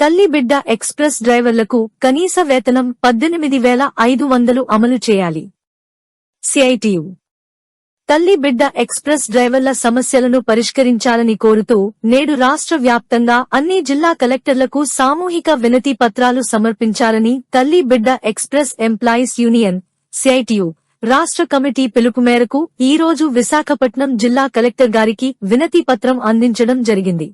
తల్లి బిడ్డ ఎక్స్ప్రెస్ డ్రైవర్లకు కనీస వేతనం 18,500 అమలు చేయాలి. సిఐటియు తల్లి బిడ్డ ఎక్స్ప్రెస్ డ్రైవర్ల సమస్యలను పరిష్కరించాలని కోరుతూ నేడు రాష్ట్ర వ్యాప్తంగా అన్ని జిల్లా కలెక్టర్లకు సామూహిక వినతి పత్రాలు సమర్పించాలని తల్లి బిడ్డ ఎక్స్ప్రెస్ ఎంప్లాయీస్ యూనియన్ సిఐటియు రాష్ట్ర కమిటీ పిలుపు మేరకు ఈ రోజు విశాఖపట్నం జిల్లా కలెక్టర్ గారికి వినతి పత్రం అందించడం జరిగింది.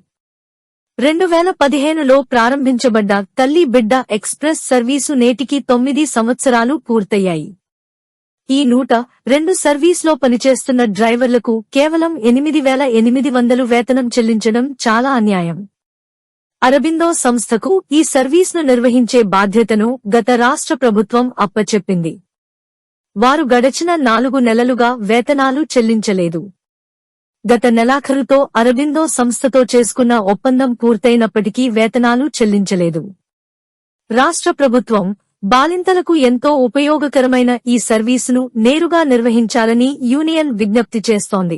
2015లో ప్రారంభించబడ్డ తల్లి బిడ్డ ఎక్స్ప్రెస్ సర్వీసు నేటికి 9 సంవత్సరాలు పూర్తయ్యాయి. ఈ 102 సర్వీస్లో పనిచేస్తున్న డ్రైవర్లకు కేవలం 8,800 వేతనం చెల్లించడం చాలా అన్యాయం. అరబిందో సంస్థకు ఈ సర్వీస్ను నిర్వహించే బాధ్యతను గత రాష్ట్ర ప్రభుత్వం అప్పచెప్పింది. వారు గడచిన 4 నెలలుగా వేతనాలు చెల్లించలేదు. గత నెలాఖరుతో అరబిందో సంస్థతో చేసుకున్న ఒప్పందం పూర్తయినప్పటికీ వేతనాలు చెల్లించలేదు. రాష్ట్ర ప్రభుత్వం బాలింతలకు ఎంతో ఉపయోగకరమైన ఈ సర్వీసును నేరుగా నిర్వహించాలని యూనియన్ విజ్ఞప్తి చేస్తోంది.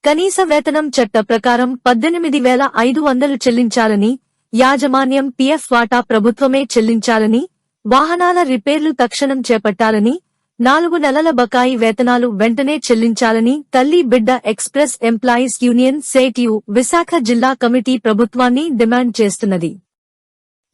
కనీస వేతనం చట్ట ప్రకారం 18,500 చెల్లించాలని, యాజమాన్యం పిఎఫ్ వాటా ప్రభుత్వమే చెల్లించాలని, వాహనాల రిపేర్లు తక్షణం చేపట్టాలని, 4 నెలల బకాయి వేతనాలు వెంటనే చెల్లించాలని తల్లి బిడ్డ express employees union CITU Visakha జిల్లా కమిటీ ప్రభుత్వాన్ని డిమాండ్ చేస్తున్నది.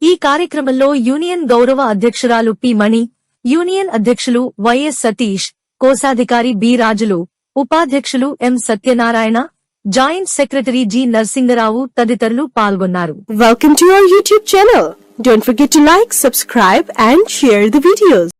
ఈ కార్యక్రమంలో యూనియన్ గౌరవ అధ్యక్షురాలు పి మణి, యూనియన్ అధ్యక్షులు వైఎస్ సతీష్, కోశాధికారి బి రాజులు, ఉపాధ్యక్షులు M Satyanarayana, joint secretary G Narasingarao తదితరులు పాల్గొన్నారు. Welcome to our YouTube channel. Don't forget to like, subscribe and share the videos.